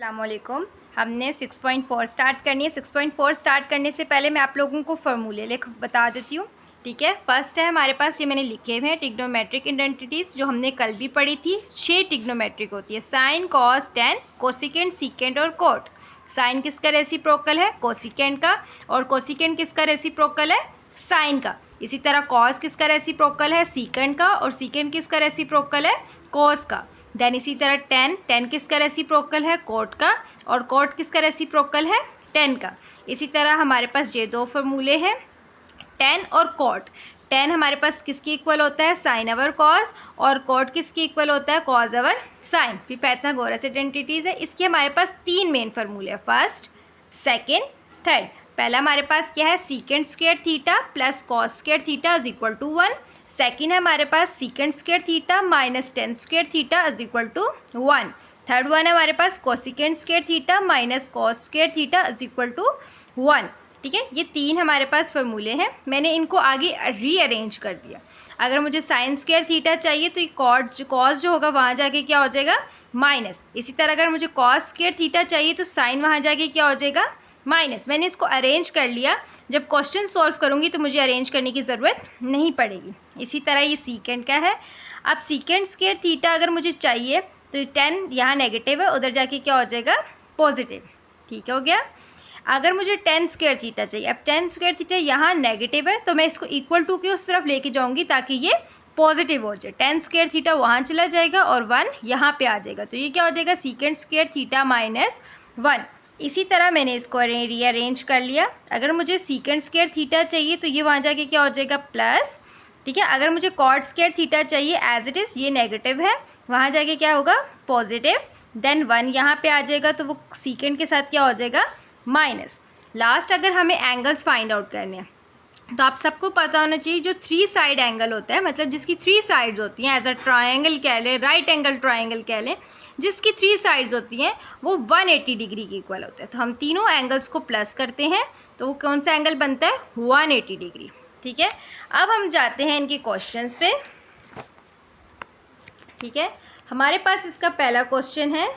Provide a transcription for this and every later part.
अस्सलामुअलैकुम। हमने 6.4 स्टार्ट करनी है। 6.4 स्टार्ट करने से पहले मैं आप लोगों को फार्मूले बता देती हूँ, ठीक है। फर्स्ट है हमारे पास, ये मैंने लिखे हुए हैं, ट्रिग्नोमेट्रिक आइडेंटिटीज़ जो हमने कल भी पढ़ी थी। 6 ट्रिग्नोमेट्रिक होती है, sine, cos, tan, cosecant, secant और कोट। साइन किसका रेसिप्रोकल है? कोसिकेंट का। और कोसिकेंट किसका रेसिप्रोकल है? साइन का। इसी तरह कॉस किसका रेसिप्रोकल है? सीकेंट का। और सीकेंट किसका रेसिप्रोकल है? कोस का। देन इसी तरह टेन किसका रेसिप्रोकल है? कोट का। और कोट किसका रेसिप्रोकल है? टेन का। इसी तरह हमारे पास ये दो फार्मूले हैं, टेन और कोट। टेन हमारे पास किसकी इक्वल होता है? साइन अवर कॉस। और कोट किसकी इक्वल होता है? कॉस अवर साइन। फिर पाइथागोरस आइडेंटिटीज़ है। इसके हमारे पास 3 मेन फार्मूले हैं, फर्स्ट, सेकेंड, थर्ड। पहला हमारे पास क्या है? Secant square theta plus cos square theta is equal to 1। Second है हमारे पास secant square theta minus tan square theta is equal to 1। Third one है हमारे पास cosecant square theta minus cos square theta is equal to 1, ठीक है। ये 3 हमारे पास फार्मूले हैं। मैंने इनको आगे रीअरेंज कर दिया। अगर मुझे साइन स्क्वायर थीटा चाहिए तो ये कॉस जो होगा वहाँ जाके क्या हो जाएगा? माइनस। इसी तरह अगर मुझे कॉस स्क्वायर थीटा चाहिए तो साइन वहाँ जाके क्या हो जाएगा? माइनस। मैंने इसको अरेंज कर लिया। जब क्वेश्चन सॉल्व करूँगी तो मुझे अरेंज करने की ज़रूरत नहीं पड़ेगी। इसी तरह ये सीकेंट का है। अब सीकेंट स्क्वायर थीटा अगर मुझे चाहिए तो 10 यहाँ नेगेटिव है, उधर जाके क्या हो जाएगा? पॉजिटिव, ठीक हो गया। अगर मुझे 10 स्क्वायर थीटा चाहिए, अब 10 स्क्वायर थीटा यहाँ नेगेटिव है तो मैं इसको इक्वल टू की उस तरफ लेके जाऊँगी ताकि ये पॉजिटिव हो जाए। 10 स्क्वायर थीटा वहाँ चला जाएगा और 1 यहाँ पे आ जाएगा, तो ये क्या हो जाएगा? Secant square theta minus 1। इसी तरह मैंने इसको रीअरेंज कर लिया। अगर मुझे सीकेंट स्क्वायर थीटा चाहिए तो ये वहाँ जाके क्या हो जाएगा? प्लस, ठीक है। अगर मुझे कॉट स्क्वायर थीटा चाहिए एज इट इज़, ये नेगेटिव है, वहाँ जाके क्या होगा? पॉजिटिव। देन 1 यहाँ पे आ जाएगा तो वो सीकेंट के साथ क्या हो जाएगा? माइनस। लास्ट अगर हमें एंगल्स फाइंड आउट करने हैं तो आप सबको पता होना चाहिए, जो 3 साइड एंगल होता है, मतलब जिसकी 3 साइड्स होती हैं, एज अ ट्रायंगल कह लें, राइट एंगल ट्रायंगल कह लें, जिसकी 3 साइड्स होती हैं वो 180 डिग्री की इक्वल होता है। तो हम तीनों एंगल्स को प्लस करते हैं तो वो कौन सा एंगल बनता है? 180 डिग्री, ठीक है। अब हम जाते हैं इनके क्वेश्चंस पे, ठीक है। हमारे पास इसका पहला क्वेश्चन है।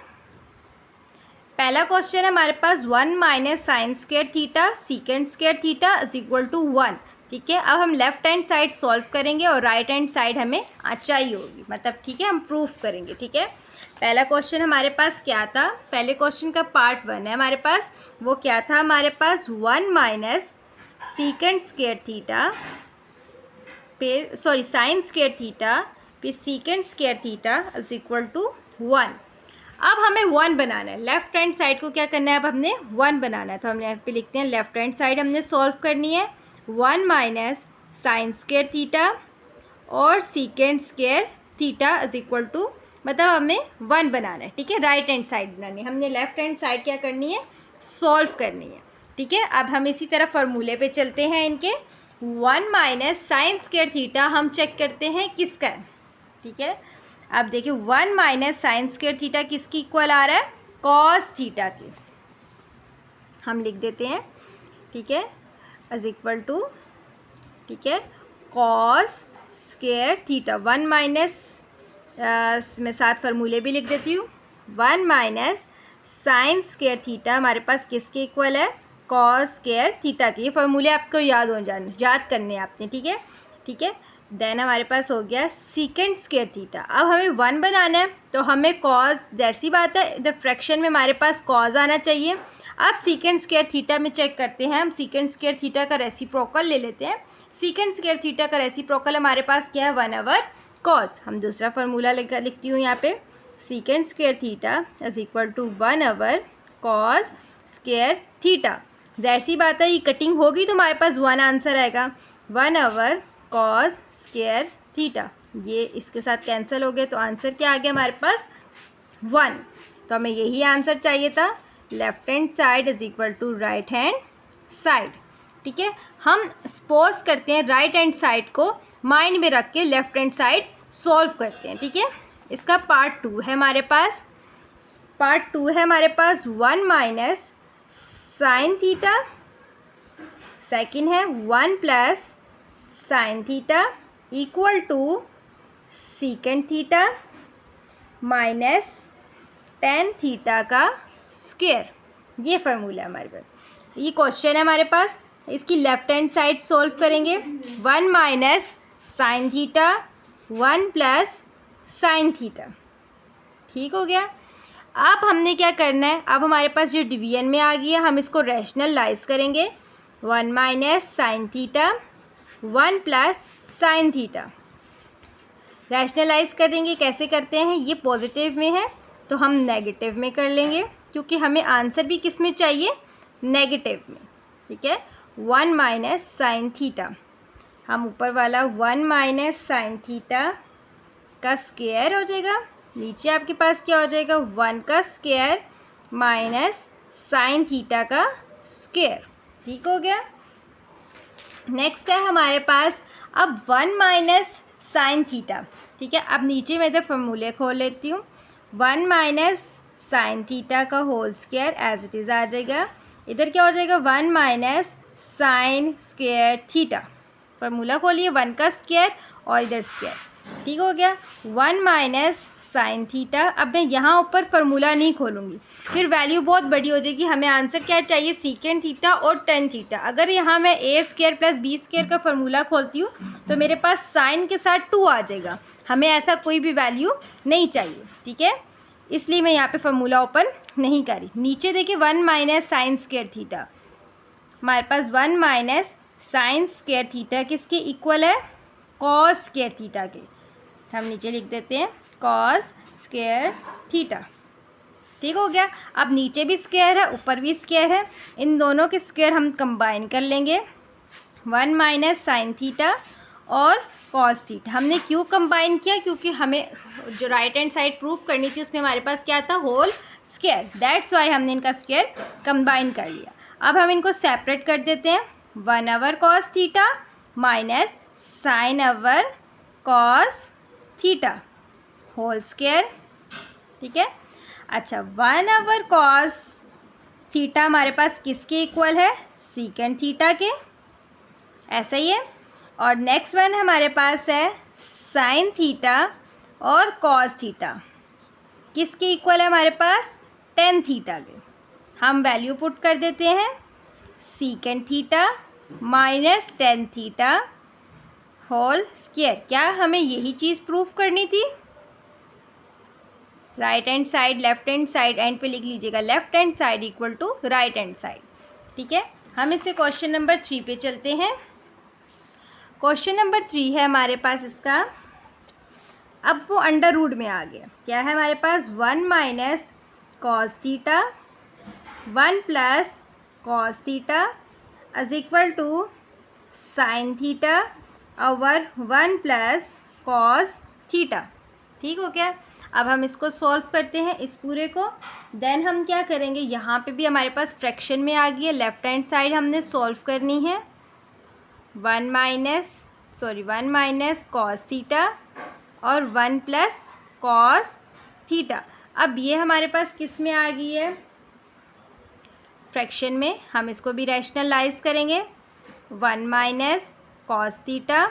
पहला क्वेश्चन है हमारे पास 1 minus sine square theta secant square theta is equal to 1, ठीक है। अब हम लेफ्ट हैंड साइड सॉल्व करेंगे और राइट हैंड साइड हमें चाहिए होगी, मतलब ठीक है, हम प्रूफ करेंगे, ठीक है। पहला क्वेश्चन हमारे पास क्या था? पहले क्वेश्चन का पार्ट 1 है हमारे पास, वो क्या था हमारे पास? 1 माइनस सीकेंट स्क्वायर थीटा, फिर सॉरी साइन स्क्वायर थीटा, फिर secant square theta is equal to 1। अब हमें 1 बनाना है। लेफ्ट हैंड साइड को क्या करना है? अब हमने 1 बनाना है, तो हम यहाँ पे लिखते हैं लेफ्ट हैंड साइड हमने सॉल्व करनी है। 1 माइनस साइन स्क्वायर थीटा और secant square theta is equal to, मतलब हमें 1 बनाना है, ठीक है। राइट हैंड साइड बनानी है, हमने लेफ्ट हैंड साइड क्या करनी है? सॉल्व करनी है, ठीक है। अब हम इसी तरह फार्मूले पे चलते हैं इनके। 1 माइनस साइन स्क्वायर थीटा हम चेक करते हैं किसका है, ठीक है। अब देखिए 1 माइनस साइन स्क्वायर थीटा किसकी इक्वल आ रहा है? कॉस थीटा की। हम लिख देते हैं, ठीक है, इज इक्वल टू, ठीक है, कॉस स्क्वायर थीटा। 1 माइनस, मैं साथ फार्मूले भी लिख देती हूँ। 1 माइनस साइन स्क्वायर थीटा हमारे पास किसके इक्वल है? कॉस स्क्वायर थीटा की। ये फार्मूले आपको याद करने हैं आपने, ठीक है, ठीक है। देन हमारे पास हो गया सीकेंट स्क्वायर थीटा। अब हमें 1 बनाना है तो हमें कॉस, जैसी बात है इधर फ्रैक्शन में हमारे पास कॉस आना चाहिए। अब सीकेंट स्क्वायर थीटा में चेक करते हैं हम। सीकेंट स्क्वायर थीटा का रेसिप्रोकल ले लेते हैं। सीकेंट स्क्वायर थीटा का रेसिप्रोकल हमारे पास क्या है? 1 ओवर कॉस। हम दूसरा फार्मूला लिखती हूँ यहाँ पे, secant square theta is equal to 1 over cos square theta. जैसी बात है ये कटिंग होगी तो हमारे पास 1 आंसर आएगा। 1 ओवर कॉस स्क्वायर थीटा, ये इसके साथ कैंसिल हो गए तो आंसर क्या आ गया हमारे पास? 1। तो हमें यही आंसर चाहिए था। Left hand side is equal to right hand side, ठीक है। हम सपोज करते हैं राइट हैंड साइड को माइंड में रख के लेफ्ट हैंड साइड सॉल्व करते हैं, ठीक है। इसका पार्ट 2 है हमारे पास। पार्ट 2 है हमारे पास 1 माइनस साइन थीटा, सेकेंड है 1 plus sine theta equal to secant theta minus tan theta का स्क्वायर। ये फार्मूला है हमारे पास। ये क्वेश्चन है हमारे पास। इसकी लेफ्ट हैंड साइड सॉल्व करेंगे। 1 minus sine theta 1 plus sine theta. ठीक हो गया। अब हमने क्या करना है, अब हमारे पास जो डिवीजन में आ गया, हम इसको रैशनलाइज करेंगे। 1 minus sine theta 1 plus sine theta. Rationalise करेंगे, कैसे करते हैं, ये पॉजिटिव में है तो हम नेगेटिव में कर लेंगे, क्योंकि हमें आंसर भी किस में चाहिए, नेगेटिव में। ठीक है। 1 माइनस साइन थीटा, हम ऊपर वाला 1 माइनस साइन थीटा का स्क्वायर हो जाएगा, नीचे आपके पास क्या हो जाएगा, 1 का स्क्वायर माइनस साइन थीटा का स्क्वायर। ठीक हो गया। नेक्स्ट है हमारे पास अब 1 माइनस साइन थीटा। ठीक है। अब नीचे मैं इधर फॉर्मूले खोल लेती हूँ। 1 माइनस साइन थीटा का whole square as it is आ जाएगा। इधर क्या हो जाएगा, 1 minus sine square theta. Formula खोलिए, 1 का स्क्वायर और इधर स्क्वायर। ठीक हो गया। 1 माइनस साइन थीटा। अब मैं यहाँ ऊपर फार्मूला नहीं खोलूँगी, फिर वैल्यू बहुत बड़ी हो जाएगी। हमें आंसर क्या चाहिए, सीकेंड थीटा और टेन थीटा। अगर यहाँ मैं ए स्क्वायर प्लस बी स्क्वायर का फार्मूला खोलती हूँ तो मेरे पास साइन के साथ 2 आ जाएगा। हमें ऐसा कोई भी वैल्यू नहीं चाहिए। ठीक है, इसलिए मैं यहाँ पे फार्मूला ओपन नहीं करी। नीचे देखिए 1 माइनस साइन स्क्वायर थीटा, हमारे पास 1 माइनस साइन स्क्वायर थीटा किसके इक्वल है, कॉस स्क्वायर थीटा के। हम नीचे लिख देते हैं कॉस स्क्वायर थीटा। ठीक हो गया। अब नीचे भी स्क्वायर है, ऊपर भी स्क्वायर है, इन दोनों के स्क्वायर हम कंबाइन कर लेंगे। 1 माइनस साइन थीटा और कॉस थीटा। हमने क्यों कंबाइन किया, क्योंकि हमें जो राइट हैंड साइड प्रूफ करनी थी उसमें हमारे पास क्या था, होल स्क्वायर। दैट्स वाई हमने इनका स्क्वायर कंबाइन कर लिया। अब हम इनको सेपरेट कर देते हैं। 1 over cos theta minus sine over cos theta whole square. ठीक है। अच्छा, 1 ओवर कॉस थीटा हमारे पास किसके इक्वल है, सीकेंड थीटा के, ऐसा ही है। और नेक्स्ट वन हमारे पास है साइन थीटा और कॉस थीटा किसके इक्वल है हमारे पास, टेन थीटा के। हम वैल्यू पुट कर देते हैं, secant theta minus tan theta whole square. क्या हमें यही चीज़ प्रूफ करनी थी, right hand side left hand side end पे लिख लीजिएगा, left hand side equal to right hand side. ठीक है। हम इसे क्वेश्चन नंबर 3 पे चलते हैं। क्वेश्चन नंबर 3 है हमारे पास इसका, अब वो अंडर रूट में आ गया। क्या है हमारे पास, 1 minus cos theta 1 plus cos theta is equal to sine theta over 1 plus cos theta. ठीक हो गया। अब हम इसको सॉल्व करते हैं इस पूरे को। देन हम क्या करेंगे, यहाँ पे भी हमारे पास फ्रैक्शन में आ गई है, लेफ्ट हैंड साइड हमने सॉल्व करनी है। 1 माइनस कॉस थीटा और 1 प्लस कॉस थीटा। अब ये हमारे पास किस में आ गई है, फ्रैक्शन में। हम इसको भी रैशनलाइज करेंगे। 1 minus cos theta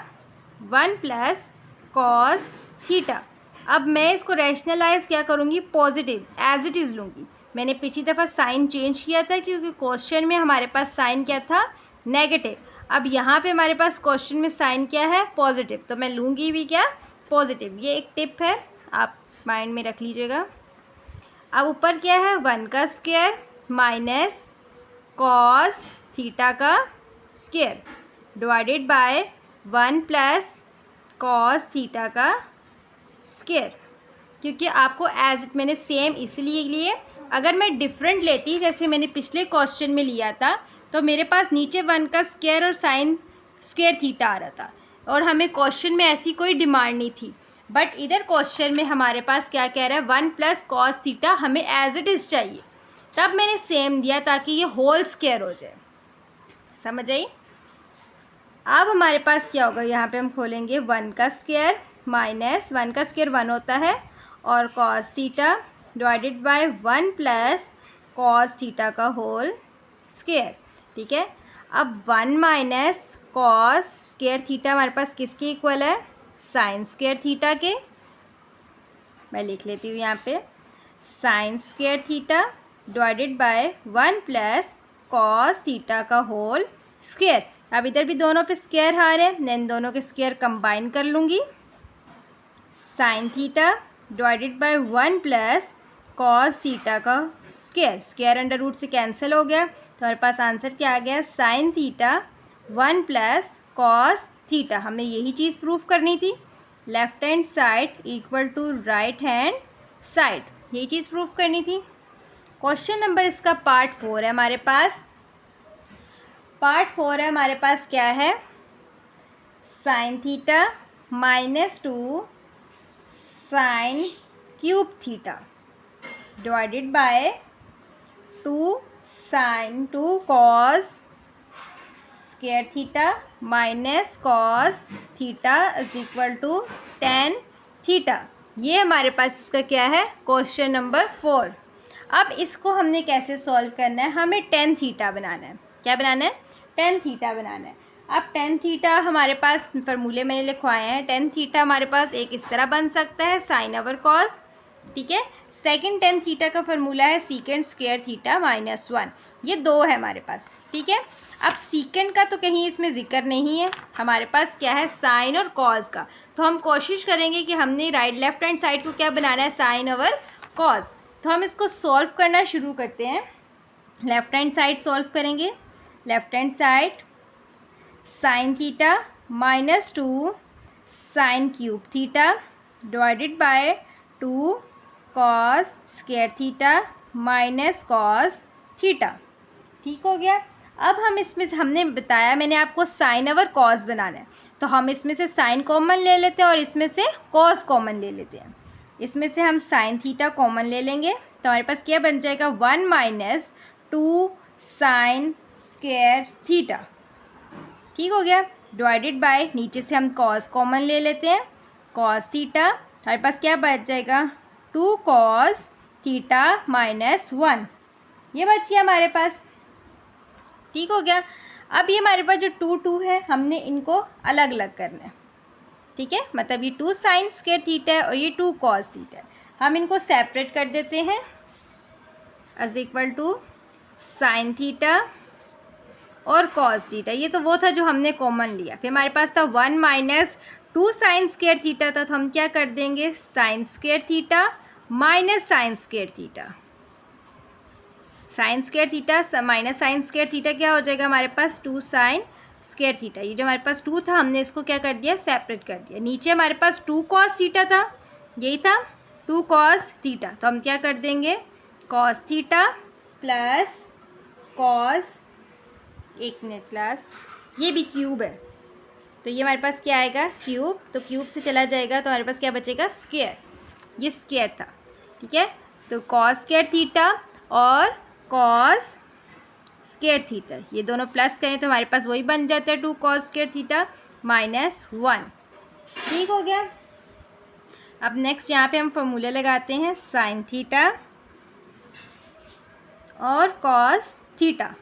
1 plus cos theta. अब मैं इसको रैशनलाइज क्या करूँगी, पॉजिटिव एज इट इज़ लूँगी। मैंने पिछली दफ़ा साइन चेंज किया था क्योंकि क्वेश्चन में हमारे पास साइन क्या था, नेगेटिव। अब यहाँ पे हमारे पास क्वेश्चन में साइन क्या है, पॉजिटिव, तो मैं लूँगी भी क्या, पॉजिटिव। ये एक टिप है, आप माइंड में रख लीजिएगा। अब ऊपर क्या है, 1 का स्क्वायर माइनस कॉस थीटा का square divided by 1 plus cos theta का स्क्वायर। क्योंकि आपको एज इट मैंने सेम इसलिए लिए, अगर मैं डिफरेंट लेती जैसे मैंने पिछले क्वेश्चन में लिया था तो मेरे पास नीचे 1 का स्क्वायर और साइन स्क्वायर थीटा आ रहा था और हमें क्वेश्चन में ऐसी कोई डिमांड नहीं थी। बट इधर क्वेश्चन में हमारे पास क्या कह रहा है, 1 प्लस कॉस थीटा हमें एज इट इज़ चाहिए, तब मैंने सेम दिया ताकि ये होल स्क्वायर हो जाए। समझ आई। अब हमारे पास क्या होगा, यहाँ पे हम खोलेंगे 1 का स्क्वायर माइनस 1 का स्क्वायर 1 होता है और cos theta divided by 1 plus cos theta का होल स्क्वायर। ठीक है। अब 1 माइनस कॉस स्क्वायर थीटा हमारे पास किसके इक्वल है, साइन स्क्वायर थीटा के। मैं लिख लेती हूँ यहाँ पे sine square theta divided by 1 plus cos theta का होल स्क्वायर। अब इधर भी दोनों पे स्क्वायर आ रहे हैं, मैं इन दोनों के स्क्वायर कंबाइन कर लूँगी। Sine theta divided by 1 plus cos theta का स्क्वायर, स्क्वायर अंडर रूट से कैंसिल हो गया, तो हमारे पास आंसर क्या आ गया, sine theta 1 plus cos theta. हमें यही चीज़ प्रूफ करनी थी, left hand side equal to right hand side, यही चीज़ प्रूफ करनी थी। क्वेश्चन नंबर इसका पार्ट 4 है हमारे पास। पार्ट 4 है हमारे पास, क्या है, sine theta -2 sine cube theta divided by 2 sine 2 cos square theta minus cos theta is equal to tan theta. ये हमारे पास इसका क्या है, क्वेश्चन नंबर 4। अब इसको हमने कैसे सॉल्व करना है, हमें tan थीटा बनाना है। क्या बनाना है, tan थीटा बनाना है। अब tan थीटा हमारे पास फार्मूले मैंने लिखवाए हैं। tan थीटा हमारे पास एक इस तरह बन सकता है, साइन ओवर कॉस, ठीक है। सेकंड tan थीटा का फार्मूला है सीकेंड स्क्वायर थीटा -1, ये दो है हमारे पास, ठीक है। अब सीकेंड का तो कहीं इसमें जिक्र नहीं है, हमारे पास क्या है, साइन और कॉस का। तो हम कोशिश करेंगे कि हमने लेफ्ट हैंड साइड को क्या बनाना है, साइन ओवर कॉस। तो हम इसको सॉल्व करना शुरू करते हैं। लेफ्ट हैंड साइड सॉल्व करेंगे। Left hand side sign theta -2 sine cube theta divided by 2 cos square theta minus cos theta, ठीक हो गया। अब हम इसमें से, हमने बताया मैंने आपको, साइन ओवर कॉस बनाना है, तो हम इसमें से साइन कॉमन ले लेते हैं और इसमें से कॉस कॉमन ले लेते हैं। इसमें से हम साइन थीटा कॉमन ले लेंगे, तो हमारे पास क्या बन जाएगा, 1 - 2 साइन स्क्वायर थीटा, ठीक हो गया। डिवाइडेड बाय, नीचे से हम कॉस कॉमन ले लेते हैं, कॉस थीटा, हमारे पास क्या बच जाएगा, 2 कॉस थीटा -1, ये बच गया हमारे पास, ठीक हो गया। अब ये हमारे पास जो 2 है, हमने इनको अलग अलग करना है, ठीक है। मतलब ये 2 साइन स्क्वायर थीटा है और ये 2 कॉस थीटा है, हम इनको सेपरेट कर देते हैं as equal to sine theta और कॉस थीटा। ये तो वो था जो हमने कॉमन लिया। फिर हमारे पास था 1 - 2 साइन स्क्वायर थीटा था, तो हम क्या कर देंगे, sign square theta minus sine square theta, sine square theta minus sine square theta क्या हो जाएगा हमारे पास, 2 साइन स्क्वायर थीटा। ये जो हमारे पास 2 था, हमने इसको क्या कर दिया, सेपरेट कर दिया। नीचे हमारे पास 2 कॉस थीटा था, यही था 2 कॉस थीटा, तो हम क्या कर देंगे, कॉस थीटा प्लस कॉस, एक मिनट क्लास, ये भी क्यूब है, तो ये हमारे पास क्या आएगा, क्यूब, तो क्यूब से चला जाएगा तो हमारे पास क्या बचेगा, स्क्वायर, ये स्क्वायर था, ठीक है। तो कॉस स्क्वायर थीटा और कॉस स्क्वायर थीटा, ये दोनों प्लस करें तो हमारे पास वही बन जाता है, 2 कॉस स्क्वायर थीटा -1, ठीक हो गया। अब नेक्स्ट यहाँ पे हम फॉर्मूले लगाते हैं, साइन थीटा और कॉस थीटा,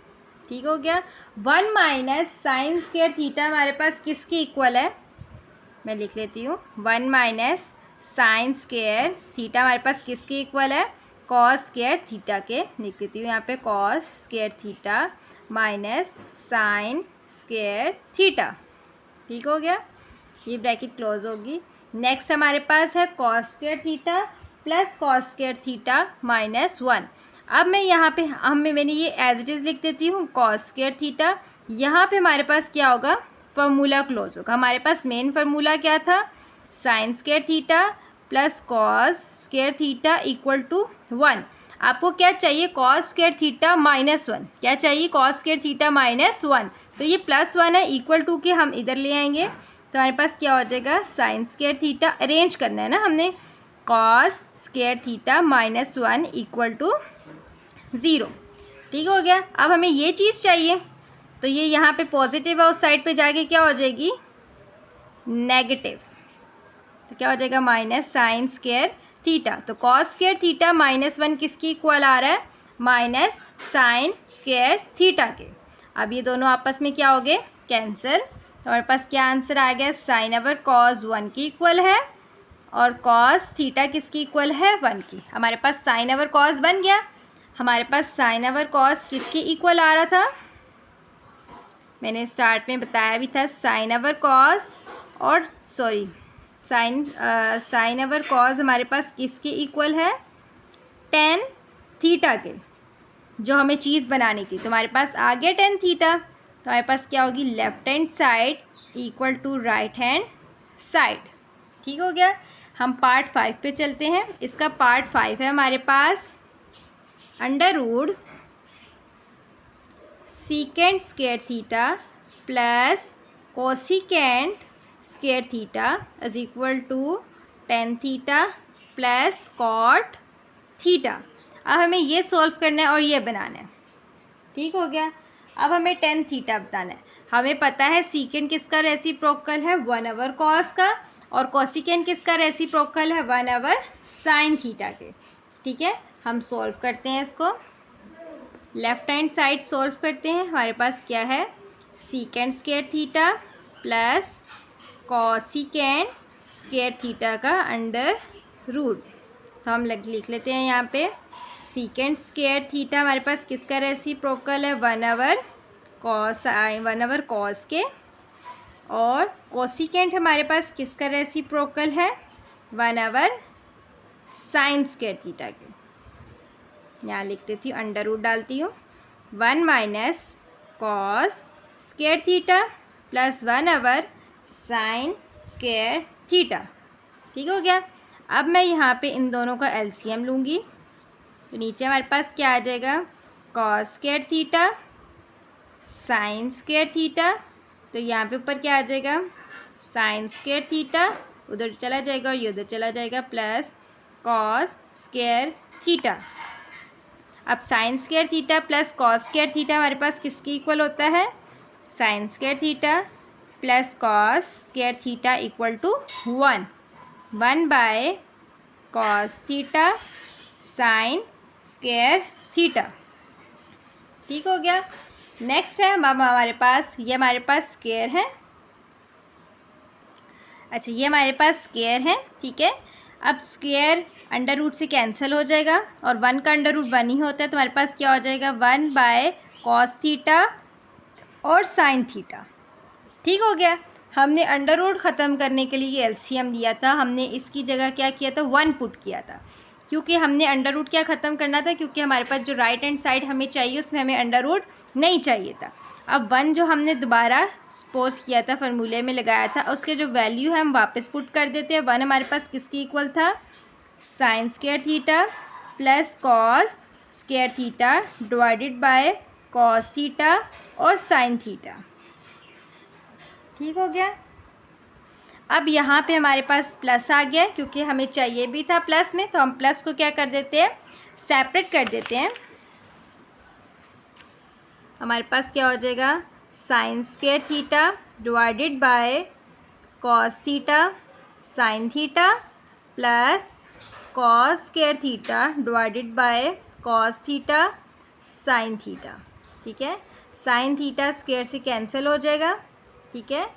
ठीक हो गया। 1 - साइन स्क्वायर थीटा हमारे पास किसके इक्वल है, मैं लिख लेती हूँ, 1 - साइन स्क्वायर थीटा हमारे पास किसके इक्वल है, कॉस स्क्वायर थीटा के। लिख लेती हूँ यहाँ पे, cos square theta minus sine square theta, ठीक हो गया, ये ब्रैकेट क्लोज होगी। नेक्स्ट हमारे पास है cos square theta plus cos square theta -1। अब मैं यहाँ पे मैंने ये एज इट इज़ लिख देती हूँ, कॉस स्क्वायर थीटा, यहाँ पे हमारे पास क्या होगा, फार्मूला क्लोज होगा। हमारे पास मेन फार्मूला क्या था, sine square theta plus cos square theta equal to 1। आपको क्या चाहिए, कॉस स्क्वायर थीटा -1, क्या चाहिए, कॉस स्क्वायर थीटा -1, तो ये +1 है, इक्वल टू के हम इधर ले आएंगे, तो हमारे पास क्या हो जाएगा, साइन स्क्वायर थीटा, अरेंज करना है ना हमने, cos square theta -1 equal to 0, ठीक हो गया। अब हमें ये चीज़ चाहिए, तो ये यहाँ पे पॉजिटिव है, उस साइड पे जाके क्या हो जाएगी, नेगेटिव, तो क्या हो जाएगा, माइनस साइन स्क्वायर थीटा। तो कॉस स्क्वायर थीटा -1 किसकी इक्वल आ रहा है, माइनस साइन स्क्वायर थीटा के। अब ये दोनों आपस में क्या हो गए, कैंसिल, तो हमारे पास क्या आंसर आ गया, साइन ओवर कॉस 1 की इक्वल है और कॉस थीटा किसकी इक्वल है, 1 की। हमारे पास साइन ओवर कॉस बन गया। हमारे पास साइन ओवर कॉस किसके इक्वल आ रहा था? मैंने स्टार्ट में बताया भी था, साइन ओवर कॉस और साइन ओवर कॉस हमारे पास किसके इक्वल है? टेन थीटा के, जो हमें चीज़ बनानी थी। तो हमारे पास आ गया टेन थीटा, तो हमारे पास क्या होगी? Left hand side equal to right hand side. ठीक हो गया। हम पार्ट 5 पे चलते हैं। इसका पार्ट 5 है हमारे पास under root secant square theta plus cosecant square theta is equal to tan theta plus cot theta. अब हमें ये सॉल्व करना है और ये बनाना है। ठीक हो गया। अब हमें टेन थीटा बताना है। हमें पता है सीकेंट किसका रेसिप्रोकल है? 1 कॉस का, और कोसिकेंट किसका रेसिप्रोकल है? 1 साइन थीटा के। ठीक है, हम सॉल्व करते हैं इसको। लेफ्ट हैंड साइड सॉल्व करते हैं। हमारे पास क्या है? Secant square theta plus cosecant square theta का अंडर रूट। तो हम लिख लेते हैं यहाँ पे, सीकेंट स्क्वायर थीटा हमारे पास किसका रेसिप्रोकल है? 1 कॉस के, और कोसिकेंट हमारे पास किसका रेसिप्रोकल है? 1 साइन स्क्वायर थीटा के। यहाँ लिख देती हूँ, अंडर रूट डालती हूँ। 1 minus cos square theta plus 1 sign square theta. ठीक हो गया। अब मैं यहाँ पे इन दोनों का एलसीएम लूँगी, तो नीचे हमारे पास क्या आ जाएगा? Cos square theta sine square theta. तो यहाँ पे ऊपर क्या आ जाएगा? साइन स्क्वायर थीटा, उधर चला जाएगा और ये उधर चला जाएगा, प्लस कॉस स्क्वायर थीटा। अब sine square theta plus cos square theta हमारे पास किसके इक्वल होता है? Sine square theta plus cos square theta equal to 1 by cos theta sine square theta. ठीक हो गया। नेक्स्ट है अब हमारे पास, ये हमारे पास स्क्वायर है। अच्छा, ये हमारे पास स्क्वायर है। ठीक है, अब स्क्वायर अंडर रूट से कैंसिल हो जाएगा, और 1 का अंडर रूट 1 ही होता है, तो हमारे पास क्या हो जाएगा? 1 बाय कॉस थीटा और साइन थीटा। ठीक हो गया। हमने अंडर रूट ख़त्म करने के लिए ये एलसीएम लिया था। हमने इसकी जगह क्या किया था? 1 पुट किया था, क्योंकि हमने अंडर रूट क्या ख़त्म करना था? क्योंकि हमारे पास जो राइट हैंड साइड हमें चाहिए उसमें हमें अंडर रूट नहीं चाहिए था। अब 1 जो हमने दोबारा सपोज किया था, फार्मूले में लगाया था, उसके जो वैल्यू है हम वापस पुट कर देते हैं। 1 हमारे पास किसके इक्वल था? Sine square theta plus cos square theta divided by cos theta और साइन थीटा। ठीक हो गया। अब यहाँ पे हमारे पास प्लस आ गया, क्योंकि हमें चाहिए भी था प्लस में, तो हम प्लस को क्या कर देते हैं? सेपरेट कर देते हैं। हमारे पास क्या हो जाएगा? Sine square theta divided by cos theta sign theta plus cos square theta divided by cos theta sine theta. ठीक है, साइन थीटा स्क्वायर से कैंसिल हो जाएगा। ठीक है,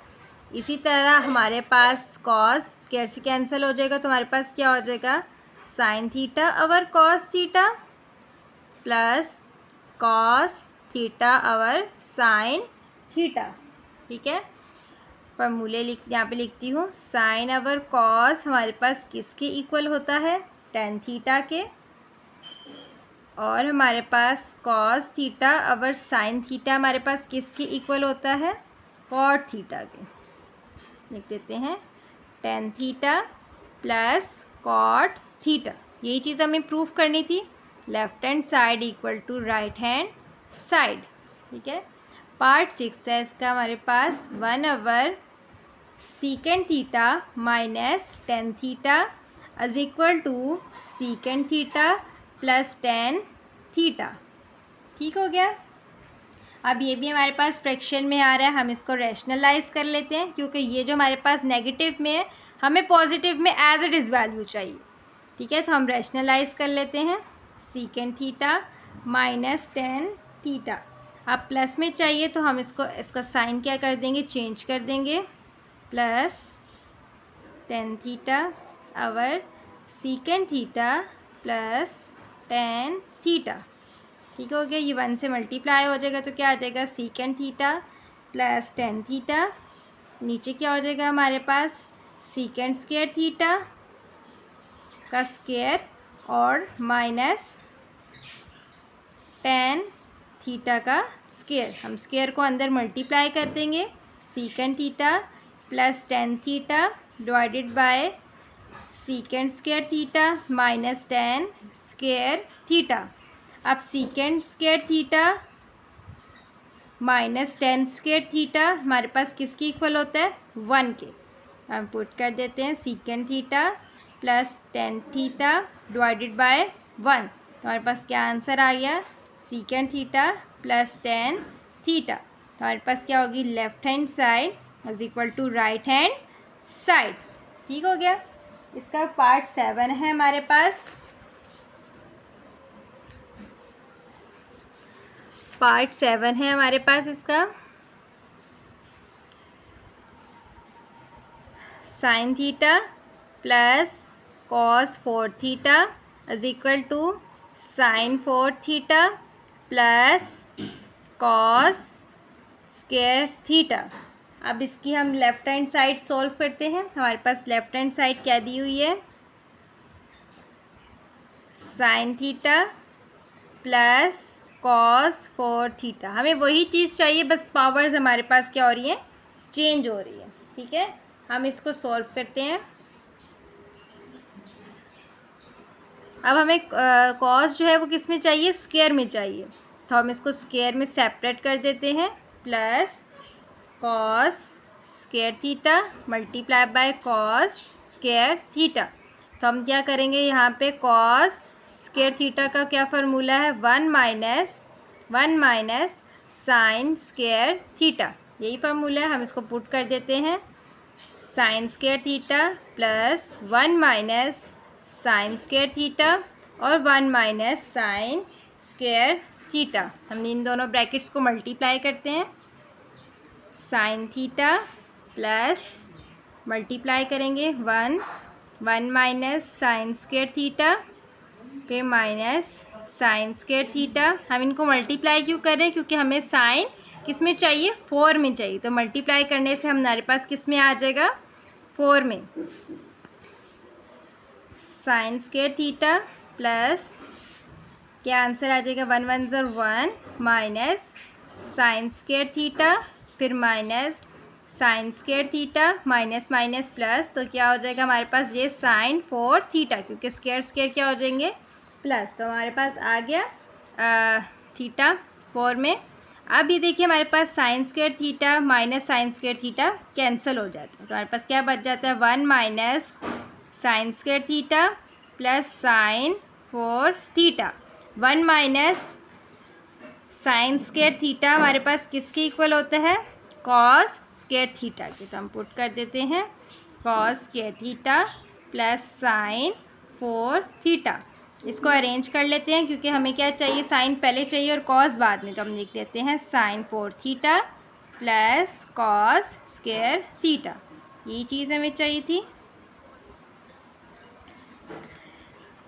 इसी तरह हमारे पास कॉस स्क्वायर से कैंसिल हो जाएगा, तो हमारे पास क्या हो जाएगा? Sign theta over cos theta plus cos theta over sine theta. ठीक है, फॉर्मूले यहाँ पे लिखती हूँ। साइन ओवर कॉस हमारे पास किसके इक्वल होता है? टेन थीटा के, और हमारे पास cos theta over sine theta हमारे पास किसके इक्वल होता है? कॉट थीटा के। लिख देते हैं tan theta plus cot theta. यही चीज़ हमें प्रूफ करनी थी। Left hand side equal to right hand side. ठीक है, पार्ट 6 है इसका हमारे पास। 1 secant theta minus tan theta is equal to secant theta plus tan theta. ठीक हो गया। अब ये भी हमारे पास फ्रैक्शन में आ रहा है, हम इसको रैशनलाइज कर लेते हैं, क्योंकि ये जो हमारे पास नेगेटिव में है हमें पॉजिटिव में एज इट इज़ वैल्यू चाहिए। ठीक है, तो हम रैशनलाइज कर लेते हैं। Secant theta minus tan theta, अब प्लस में चाहिए तो हम इसका साइन क्या कर देंगे? चेंज कर देंगे, plus tan theta over secant theta plus tan theta. ठीक हो गया। ये 1 से मल्टीप्लाई हो जाएगा तो क्या आ जाएगा secant theta plus tan theta. नीचे क्या हो जाएगा हमारे पास सीकेंड स्क्वायर थीटा का स्क्वायर और माइनस टेन थीटा का स्क्वायर। हम स्क्वायर को अंदर मल्टीप्लाई कर देंगे। Secant theta plus tan theta divided by secant square theta minus tan square theta. अब secant square theta minus tan square theta हमारे पास किसके इक्वल होता है 1 के। हम पुट कर देते हैं secant theta plus tan theta divided by 1। तो हमारे पास क्या आंसर आ गया secant theta plus tan theta. तो हमारे पास क्या होगी left hand side is equal to right hand side. ठीक हो गया। इसका पार्ट 7 है हमारे पास। पार्ट 7 है हमारे पास इसका। Sine theta plus cos 4 theta is equal to sine 4 theta plus cos square theta. अब इसकी हम लेफ्ट हैंड साइड सॉल्व करते हैं। हमारे पास लेफ्ट हैंड साइड क्या दी हुई है sine theta plus cos 4 theta. हमें वही चीज़ चाहिए, बस पावर्स हमारे पास क्या हो रही हैं चेंज हो रही है। ठीक है, हम इसको सॉल्व करते हैं। अब हमें कॉस जो है वो किस में चाहिए स्क्वायर में चाहिए, तो हम इसको स्क्वायर में सेपरेट कर देते हैं। Plus cos square theta multiply by cos square theta. तो हम क्या करेंगे यहाँ पे कॉस स्क्वायर थीटा का क्या फार्मूला है 1 माइनस साइन स्क्वायर थीटा, यही फार्मूला है। हम इसको पुट कर देते हैं sign square theta plus 1 minus sine square theta और 1 माइनस साइन स्क्वायर थीटा। हम इन दोनों ब्रैकेट्स को मल्टीप्लाई करते हैं। साइन थीटा प्लस मल्टीप्लाई करेंगे 1 माइनस साइन स्क्वायर थीटा फिर माइनस साइन स्क्वायर थीटा। हम इनको मल्टीप्लाई क्यों कर रहे हैं क्योंकि हमें साइन किस में चाहिए 4 में चाहिए, तो मल्टीप्लाई करने से हमारे पास किस में आ जाएगा 4 में। साइन स्क्वायर थीटा प्लस क्या आंसर आ जाएगा 1 1 ज़र 1 माइनस साइन स्क्वायर थीटा फिर minus sine square theta minus minus plus, तो क्या हो जाएगा हमारे पास ये साइन 4 थीटा क्योंकि स्क्वायर स्क्वायर क्या हो जाएंगे प्लस। तो हमारे पास आ गया थीटा 4 में। अब ये देखिए हमारे पास sine square theta minus sine square theta cancel हो जाता है, तो हमारे पास क्या बच जाता है 1 minus sine square theta plus sign 4 theta. 1 minus sine square theta हमारे पास किसके इक्वल होता है कॉस स्क्वायर थीटा के, तो हम पुट कर देते हैं cos square theta plus sign 4 theta. इसको अरेंज कर लेते हैं क्योंकि हमें क्या चाहिए साइन पहले चाहिए और कॉस बाद में, तो हम लिख देते हैं sine 4 theta plus cos square theta. ये चीज़ हमें चाहिए थी।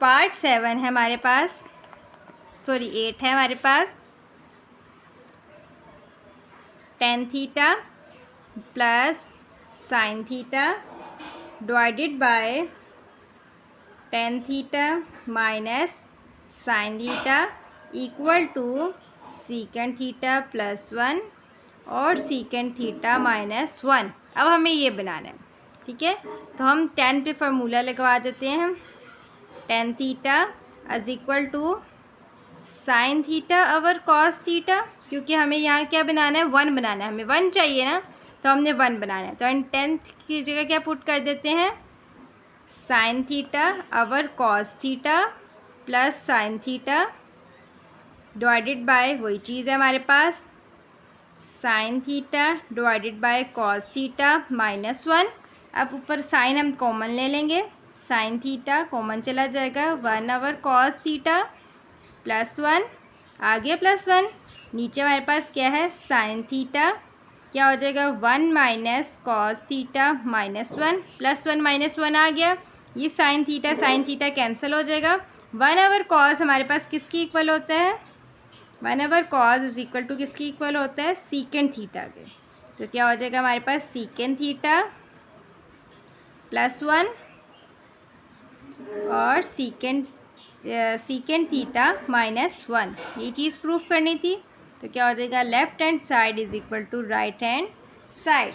पार्ट 7 है हमारे पास, 8 है हमारे पास। Tan theta plus sine theta divided by tan theta minus sine theta equal to secant theta plus 1 और सीकेंड थीटा माइनस 1। अब हमें ये बनाना है। ठीक है, तो हम टेन पे फार्मूला लगवा देते हैं। Tan theta is equal to sine theta over cos theta, क्योंकि हमें यहाँ क्या बनाना है 1 बनाना है, हमें 1 चाहिए ना, तो हमने 1 बनाना है। तो हम टेंथ की जगह क्या पुट कर देते हैं sine theta over cos theta plus sine theta divided by वही चीज़ है हमारे पास sine theta divided by cos theta minus 1। अब ऊपर साइन हम कॉमन ले लेंगे, साइन थीटा कॉमन चला जाएगा 1 ओवर कॉस थीटा प्लस 1 आ गया प्लस 1। नीचे हमारे पास क्या है साइन थीटा, क्या हो जाएगा 1 minus cos theta minus 1 plus 1 minus 1 आ गया। ये साइन थीटा कैंसिल हो जाएगा। 1 ओवर कॉस हमारे पास किसकी इक्वल होता है 1/cos इज इक्वल टू किसकी इक्वल होता है, सीकेंड थीटा के। तो क्या हो जाएगा हमारे पास, सीकेंड थीटा +1 और सीकेंड थीटा -1, ये चीज़ प्रूफ करनी थी। तो क्या हो जाएगा, left hand side is equal to right hand side.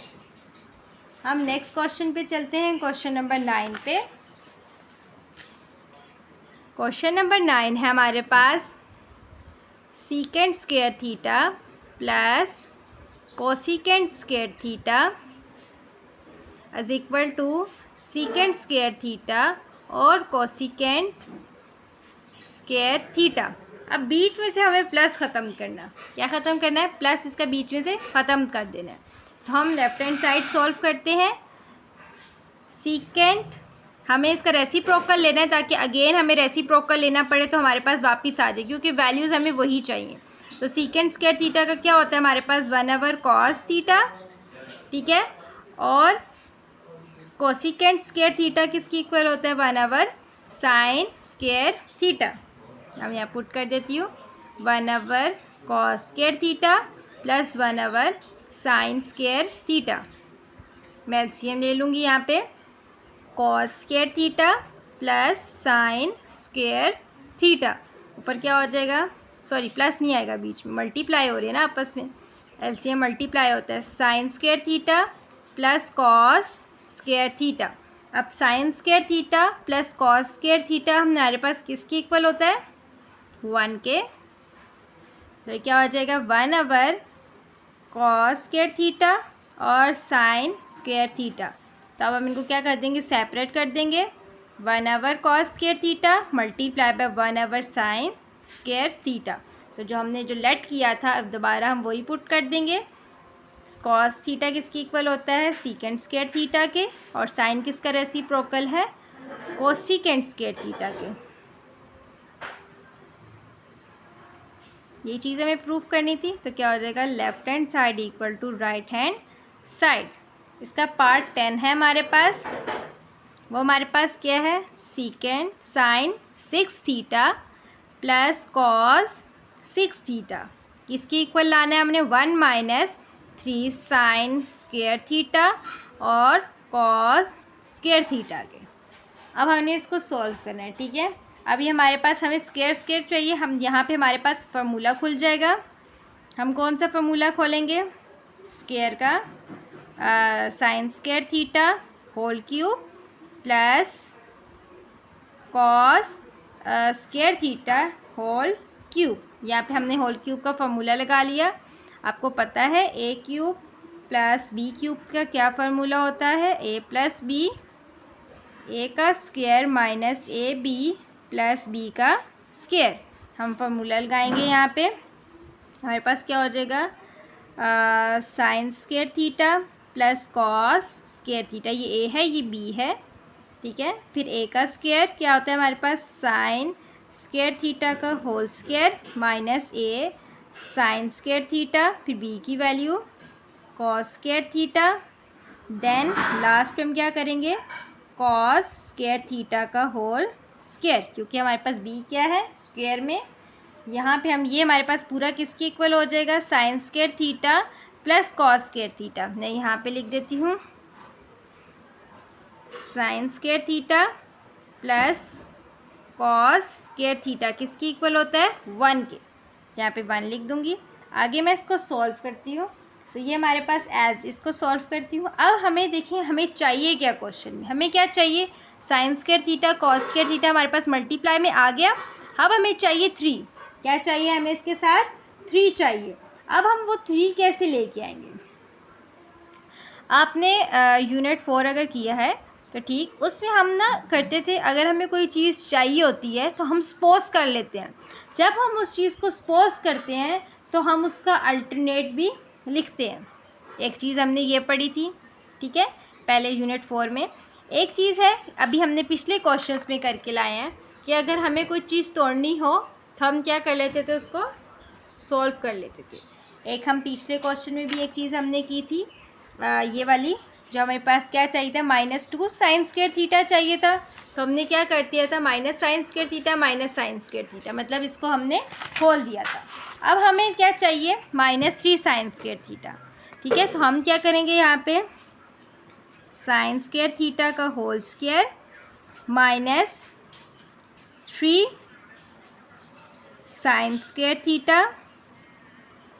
हम नेक्स्ट क्वेश्चन पे चलते हैं, क्वेश्चन नंबर 9 पे। क्वेश्चन नंबर 9 है हमारे पास, secant square theta plus cosecant square theta is equal to secant square theta और कोसिकेंड स्क्वायर थीटा। अब बीच में से हमें प्लस ख़त्म करना, क्या ख़त्म करना है, प्लस इसका बीच में से ख़त्म कर देना है। तो हम लेफ्ट हैंड साइड सॉल्व करते हैं। सीकेंड हमें इसका रेसिप्रोकल लेना है, ताकि अगेन हमें रेसिप्रोकल लेना पड़े तो हमारे पास वापस आ जाए, क्योंकि वैल्यूज़ हमें वही चाहिए। तो सीकेंड स्क्वायर थीटा का क्या होता है हमारे पास, 1/cos थीटा, ठीक है। और कोसिकेंड स्क्वायर थीटा किसकी इक्वल होता है, 1/sin स्क्वायर थीटा। अब यहाँ पुट कर देती हूँ, 1/cos square theta plus 1/sin square theta. मैं एलसीएम ले लूँगी यहाँ पे, cos square theta plus sin square theta. ऊपर क्या हो जाएगा, सॉरी प्लस नहीं आएगा, बीच में मल्टीप्लाई हो रही है ना आपस में, एलसीएम मल्टीप्लाई होता है, sin square theta plus cos square theta. अब sin square theta plus cos square theta हमारे पास किसके इक्वल होता है, 1 के। तो क्या हो जाएगा, 1/cos स्क्वायर थीटा और sin स्क्वायर थीटा। तो अब हम इनको क्या कर देंगे, सेपरेट कर देंगे, 1/cos square theta multiply by 1/sin square theta. तो जो हमने जो लेट किया था, अब दोबारा हम वही पुट कर देंगे। cos थीटा किसकी इक्वल होता है, सीकेंड स्क्वायर थीटा के, और sin किसका रेसिप्रोकल है, कोसिकेंड स्क्वायर थीटा के। ये चीज़ हमें प्रूफ करनी थी। तो क्या हो जाएगा, left hand side equal to right hand side. इसका पार्ट 10 है हमारे पास, वो हमारे पास क्या है, secant sine 6 theta plus cos 6 theta, इसकी इक्वल लाना है हमने 1 - 3 साइन स्क्वायर थीटा और कॉस स्क्वायर थीटा के। अब हमने इसको सॉल्व करना है, ठीक है। अभी हमारे पास हमें स्क्वायर स्क्वायर चाहिए, हम यहाँ पे हमारे पास फार्मूला खुल जाएगा। हम कौन सा फार्मूला खोलेंगे, स्क्वायर का, sine square theta whole cube plus cos square theta whole cube. यहाँ पे हमने होल क्यूब का फार्मूला लगा लिया। आपको पता है ए क्यूब प्लस बी क्यूब का क्या फार्मूला होता है, ए प्लस बी, ए का square minus A B plus B का स्क्वायर। हम फार्मूला लगाएंगे यहाँ पे, हमारे पास क्या हो जाएगा, sine square theta plus cos square theta, ये ए है ये बी है, ठीक है। फिर ए का स्क्वायर क्या होता है हमारे पास, साइन स्क्वायर थीटा का whole square minus A sine square theta, फिर बी की value cos square theta, then last पे हम क्या करेंगे, कॉस स्क्वायर थीटा का होल स्क्वायर, क्योंकि हमारे पास बी क्या है स्क्वायर में। यहाँ पे हम ये हमारे पास पूरा किसके इक्वल हो जाएगा, sine square theta plus cos square theta. मैं यहाँ पे लिख देती हूँ, sign square theta plus cos square theta किसकी इक्वल होता है, 1 के। यहाँ पे 1 लिख दूँगी। आगे मैं इसको सॉल्व करती हूँ। तो ये हमारे पास एज इसको सॉल्व करती हूँ। अब हमें देखिए हमें चाहिए क्या, क्वेश्चन में हमें क्या चाहिए, sign square theta cos square theta हमारे पास मल्टीप्लाई में आ गया। अब हमें चाहिए 3, क्या चाहिए हमें इसके साथ, 3 चाहिए। अब हम वो 3 कैसे लेके आएंगे, आपने यूनिट 4 अगर किया है तो ठीक, उसमें हम ना करते थे, अगर हमें कोई चीज़ चाहिए होती है तो हम सपोज कर लेते हैं। जब हम उस चीज़ को सपोज करते हैं तो हम उसका अल्टरनेट भी लिखते हैं। एक चीज़ हमने ये पढ़ी थी, ठीक है, पहले यूनिट 4 में। एक चीज़ है अभी हमने पिछले क्वेश्चंस में करके लाए हैं कि अगर हमें कोई चीज़ तोड़नी हो तो हम क्या कर लेते थे, उसको सॉल्व कर लेते थे। एक हम पिछले क्वेश्चन में भी एक चीज़ हमने की थी, ये वाली, जो हमारे पास क्या चाहिए था, -2 साइन स्क्वायर थीटा चाहिए था। तो हमने क्या कर दिया था, minus sine square theta minus sine square theta, मतलब इसको हमने खोल दिया था। अब हमें क्या चाहिए, -3 साइन स्क्वायर थीटा। ठीक है, तो हम क्या करेंगे यहाँ पे, साइन स्क्वायर थीटा का whole square -3 sine square theta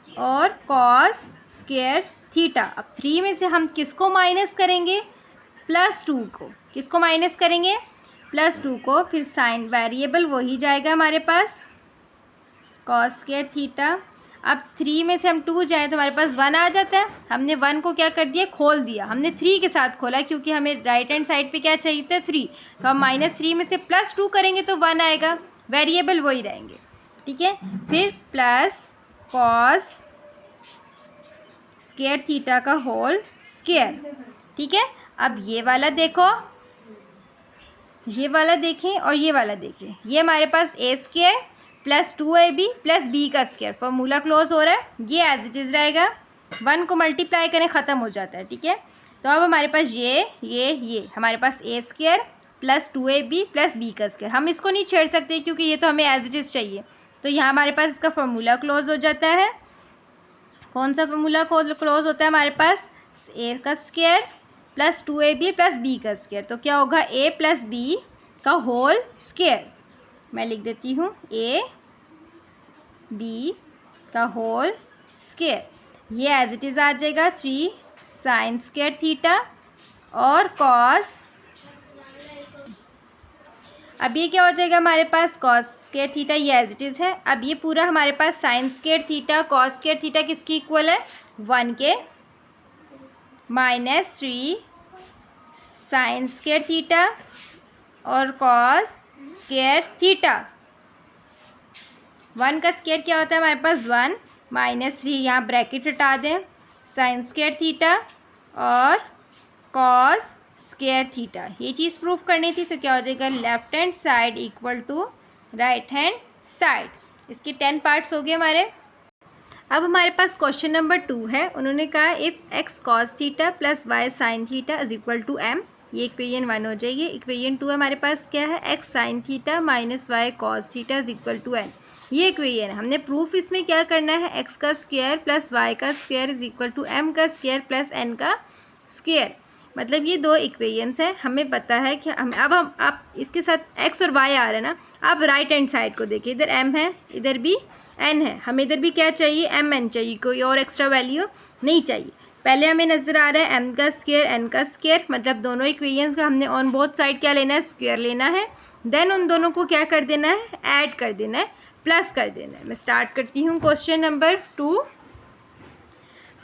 और कॉस स्क्वायर थीटा। अब 3 में से हम किसको माइनस करेंगे, +2 को। किसको माइनस करेंगे, +2 को। फिर साइन वेरिएबल वही जाएगा हमारे पास, कॉस स्क्वायर थीटा। अब 3 में से हम 2 जाएँ तो हमारे पास 1 आ जाता है। हमने 1 को क्या कर दिया, खोल दिया। हमने 3 के साथ खोला क्योंकि हमें राइट हैंड साइड पे क्या चाहिए था, 3। तो हम -3 में से +2 करेंगे तो 1 आएगा, वेरिएबल वही रहेंगे। ठीक है, फिर प्लस कॉस स्क्वायर थीटा का होल स्क्वायर। ठीक है, अब ये वाला देखो, ये वाला देखें और ये वाला देखें। ये हमारे पास a² + 2ab + b का स्क्वायर, फॉर्मूला क्लोज हो रहा है, ये एज इट इज़ रहेगा। 1 को मल्टीप्लाई करें ख़त्म हो जाता है। ठीक है, तो अब हमारे पास ये हमारे पास a² + 2ab + b का स्क्वायर। हम इसको नहीं छेड़ सकते क्योंकि ये तो हमें एज इट इज़ चाहिए। तो यहाँ हमारे पास इसका फॉर्मूला क्लोज हो जाता है। कौन सा फॉर्मूला क्लोज होता है हमारे पास, a का स्क्वायर + 2ab + b का स्क्वायर। तो क्या होगा, a + b का होल स्क्वायर। मैं लिख देती हूँ a b का होल स्क्वायर। ये एज इट इज़ आ जाएगा 3 साइन स्क्वायर थीटा और कॉस। अब ये क्या हो जाएगा हमारे पास, कॉस स्क्वायर थीटा, ये एज इट इज़ है। अब ये पूरा हमारे पास sine square theta cos square theta किसकी इक्वल है, 1 के। -3 साइन स्क्वायर थीटा और कॉस स्क्वायर थीटा। 1 का स्क्वायर क्या होता है हमारे पास, 1, -3 यहाँ ब्रैकेट हटा दें, साइन स्क्वायर थीटा और कॉस स्क्वायर थीटा। ये चीज़ प्रूफ करनी थी। तो क्या हो जाएगा, left hand side equal to right hand side. इसके 10 पार्ट्स हो गए हमारे। अब हमारे पास क्वेश्चन नंबर 2 है। उन्होंने कहा if x cos theta + y sin theta = m। ये इक्वेशन 1 हो जाएगी। इक्वेशन 2 हमारे पास क्या है, x sin theta - y cos theta = n। ये इक्वेशन हमने प्रूफ इसमें क्या करना है, x का स्क्वायर + y का स्क्वायर = m का स्क्वायर + n का स्क्वायर। मतलब ये 2 इक्वेशंस हैं। हमें पता है कि हम आप इसके साथ x और y आ रहा है ना। आप राइट हैंड साइड को देखिए, इधर m है, इधर भी n है। हमें इधर भी क्या चाहिए, mn चाहिए, कोई और एक्स्ट्रा वैल्यू नहीं चाहिए। पहले हमें नज़र आ रहा है m का स्क्वायर n का स्क्वायर, मतलब दोनों इक्वेशंस का हमने ऑन बोथ साइड क्या लेना है, स्क्वायर लेना है। देन उन दोनों को क्या कर देना है, ऐड कर देना है, प्लस कर देना है। मैं स्टार्ट करती हूँ क्वेश्चन नंबर 2।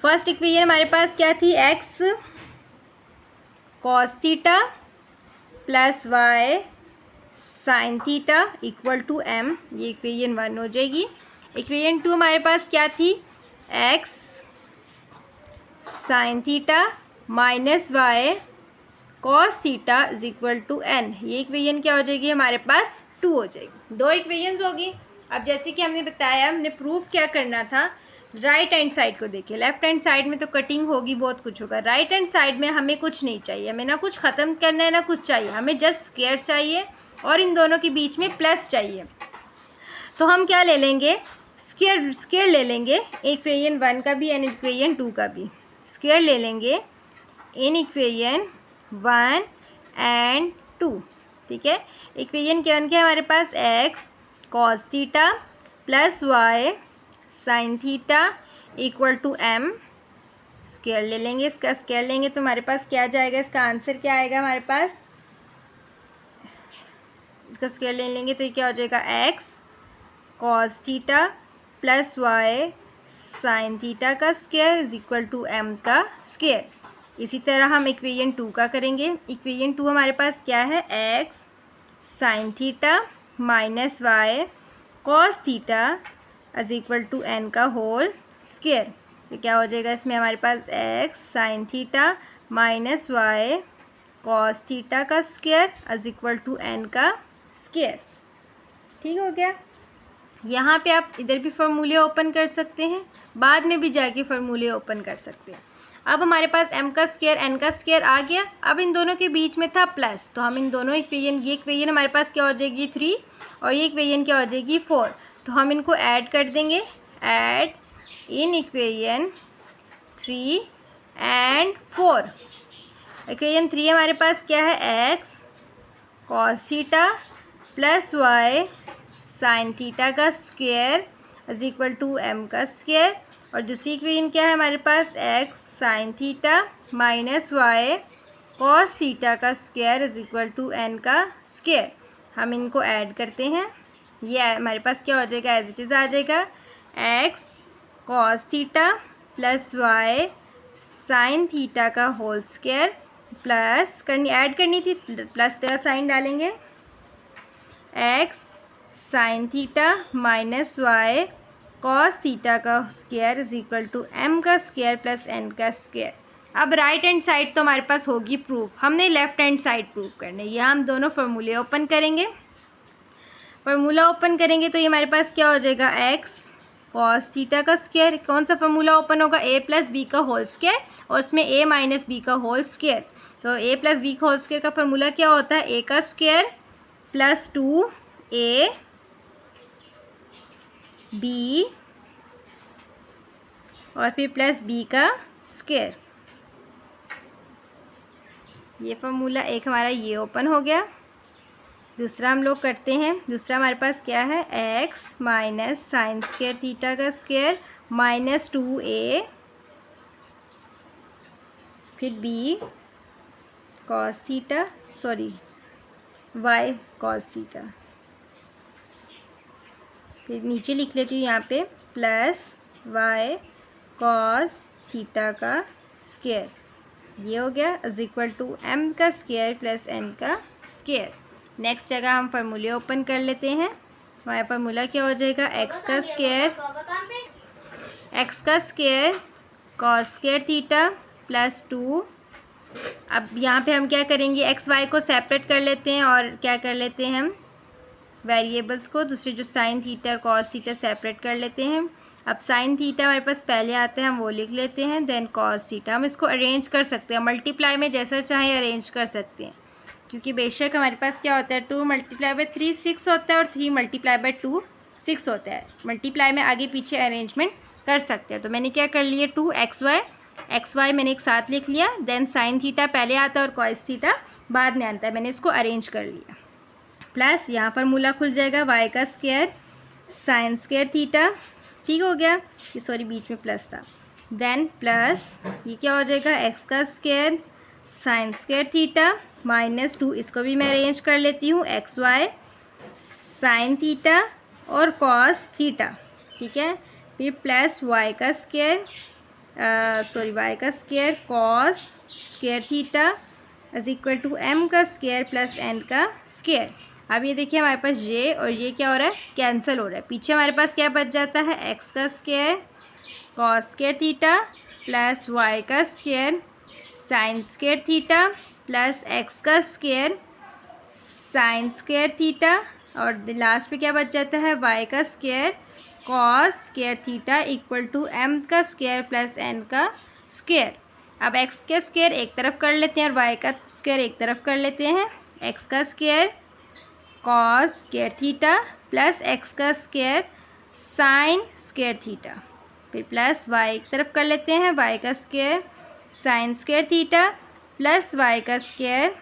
फर्स्ट इक्वेशन हमारे पास क्या थी, x cos theta + y sin theta = m। ये इक्वेशन 1 हो जाएगी। इक्वेशन 2 हमारे पास क्या थी, x sin theta - y cos theta = n। ये इक्वेशन क्या हो जाएगी हमारे पास, 2 हो जाएगी। 2 इक्वेशंस होगी। अब जैसे कि हमने बताया, हमने प्रूफ क्या करना था, राइट हैंड साइड को देखिए। लेफ्ट हैंड साइड में तो कटिंग होगी, बहुत कुछ होगा। राइट हैंड साइड में हमें कुछ नहीं चाहिए, हमें ना कुछ ख़त्म करना है ना कुछ चाहिए, हमें जस्ट स्क्वायर चाहिए और इन दोनों के बीच में प्लस चाहिए। तो हम क्या ले लेंगे, स्क्वायर ले लेंगे, इक्वेशन 1 का भी एंड इक्वेशन 2 का भी स्क्वायर ले लेंगे इन इक्वेशन 1 एंड 2। ठीक है, इक्वेशन क्या है हमारे पास, x cos theta + y sin theta = m। Square ले लेंगे, इसका स्क्वायर लेंगे तो हमारे पास क्या जाएगा, इसका आंसर क्या आएगा हमारे पास, इसका स्क्वायर ले लेंगे तो ये क्या हो जाएगा, x cos theta + y sin theta का स्क्वायर = m का स्क्वायर। इसी तरह हम इक्वेशन 2 का करेंगे। इक्वेशन 2 हमारे पास क्या है, x sin theta - y cos theta = n का होल स्क्वायर। तो क्या हो जाएगा इसमें हमारे पास, x sin theta - y cos theta का स्क्वायर = n का स्क्वायर। ठीक हो गया। यहाँ पे आप इधर भी फार्मूले ओपन कर सकते हैं, बाद में भी जाके फार्मूले ओपन कर सकते हैं। अब हमारे पास m का स्क्वायर n का स्क्वायर आ गया। अब इन दोनों के बीच में था प्लस, तो हम इन दोनों इक्वेशन, ये इक्वेशन हमारे पास क्या हो जाएगी 3 और ये इक्वेशन क्या हो जाएगी 4। तो हम इनको ऐड कर देंगे। At in equation 3 and 4। Equation 3 हमारे पास क्या है, X cos theta plus Y sine theta का square is equal to M का स्क्वायर, और दूसरी इक्वेशन क्या है हमारे पास, X sine theta minus Y cos theta का square is equal to N का स्क्वायर। हम इनको ऐड करते हैं, ये हमारे पास क्या हो जाएगा, एज इट इज़ आ जाएगा X cos theta plus Y sine theta का होल स्क्वायर प्लस ऐड करनी थी, प्लस का साइन डालेंगे, X sine theta minus Y cos theta का square is equal to M का स्क्वायर प्लस एन का स्क्वायर। अब राइट हैंड साइड तो हमारे पास होगी प्रूफ, हमने लेफ्ट हैंड साइड प्रूव करने, ये हम दोनों फार्मूले ओपन करेंगे। फार्मूला ओपन करेंगे तो ये हमारे पास क्या हो जाएगा, एक्स कॉस थीटा का स्क्वायर, कौन सा फार्मूला ओपन होगा, ए प्लस बी का होल स्क्वायर, और उसमें ए माइनस बी का होल स्क्वायर। तो ए प्लस बी का होल स्क्वायर का फार्मूला क्या होता है, ए का स्क्वायर प्लस 2a बी और फिर प्लस बी का स्क्वायर। ये फार्मूला एक हमारा ये ओपन हो गया। दूसरा हम लोग करते हैं, दूसरा हमारे पास क्या है, x minus sine square theta का स्क्वायर माइनस 2a फिर B cos theta y cos theta, फिर नीचे लिख लेती हूँ यहाँ पे प्लस वाई कॉस थीटा का स्क्वायर, ये हो गया इज इक्वल टू एम का स्क्वायर प्लस एन का स्क्वायर। नेक्स्ट जगह हम फार्मूले ओपन कर लेते हैं, हमारा फार्मूला क्या हो जाएगा, एक्स का square cos square theta plus 2। अब यहाँ पे हम क्या करेंगे, एक्स वाई को सेपरेट कर लेते हैं और क्या कर लेते हैं हम वेरिएबल्स को, दूसरे जो साइन थीटा और कॉस थीटा सेपरेट कर लेते हैं। अब साइन थीटा हमारे पास पहले आता है, हम वो लिख लेते हैं, देन कॉस थीटा। हम इसको अरेंज कर सकते हैं, मल्टीप्लाई में जैसा चाहे अरेंज कर सकते हैं, क्योंकि बेशक हमारे पास क्या होता है, 2 मल्टीप्लाई बाई 3 6 होता है और 3 मल्टीप्लाई बाई 2 6 होता है। मल्टीप्लाई में आगे पीछे अरेंजमेंट कर सकते हैं। तो मैंने क्या कर लिया, 2 एक्स वाई मैंने एक साथ लिख लिया, देन साइन थीटा पहले आता है और कॉस थीटा बाद में आता है, मैंने इसको अरेंज कर लिया। प्लस यहाँ फार्मूला खुल जाएगा, वाई का स्क्वायर साइन स्क्वायर थीटा, ठीक हो गया, ये सॉरी बीच में प्लस था, देन प्लस ये क्या हो जाएगा, एक्स का square sine square theta minus 2, इसको भी मैं अरेंज कर लेती हूँ, एक्स वाई साइन थीटा और कॉस थीटा, ठीक है, फिर प्लस वाई का square cos square theta is equal to M का स्क्वायर प्लस एन का स्क्वायर। अब ये देखिए हमारे पास ये और ये क्या हो रहा है, कैंसिल हो रहा है, पीछे हमारे पास क्या बच जाता है, एक्स का square cos square theta plus Y का square sine square theta plus X का स्क्वायर साइन स्क्वायर थीटा, और लास्ट पे क्या बच जाता है, वाई का square cos square theta equal to M का स्क्वायर प्लस एन का स्क्वायर। अब एक्स का स्क्वायर एक तरफ कर लेते हैं और वाई का स्क्वायर एक तरफ कर लेते हैं, एक्स का square cos square theta plus X का स्क्वायर साइन स्क्वायर थीटा, फिर प्लस वाई एक तरफ कर लेते हैं, वाई का square sine square theta plus Y का square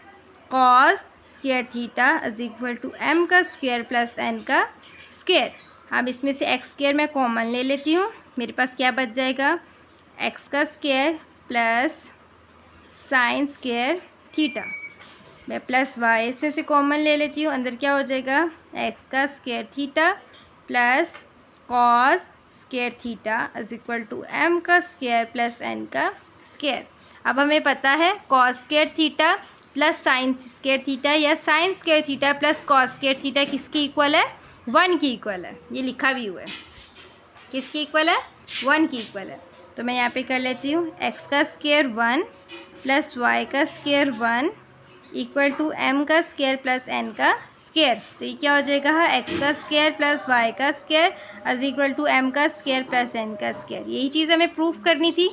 cos square theta is equal to M का स्क्वायर प्लस एन का स्क्वायर। अब इसमें से एक्स स्क्वायर मैं कॉमन ले लेती हूँ, मेरे पास क्या बच जाएगा, एक्स का square plus sine square theta, मैं प्लस वाई इसमें से कॉमन ले लेती हूँ, अंदर क्या हो जाएगा, एक्स का square theta plus cos square theta is equal to M का स्क्वायर प्लस एन का स्क्वायर। अब हमें पता है cos square theta plus sine square theta या sine square theta plus cos square theta किसकी इक्वल है, 1 की इक्वल है, ये लिखा भी हुआ है, किसकी इक्वल है, 1 की इक्वल है। तो मैं यहाँ पे कर लेती हूँ, एक्स का स्क्वायर 1 प्लस वाई का स्क्वायर 1 इक्वल टू एम का स्क्वायर प्लस एन का स्क्वायर। तो ये क्या हो जाएगा, एक्स का स्क्वायर प्लस वाई का square is equal to M का स्क्वायर प्लस एन का स्क्वायर। यही चीज़ हमें प्रूफ करनी थी।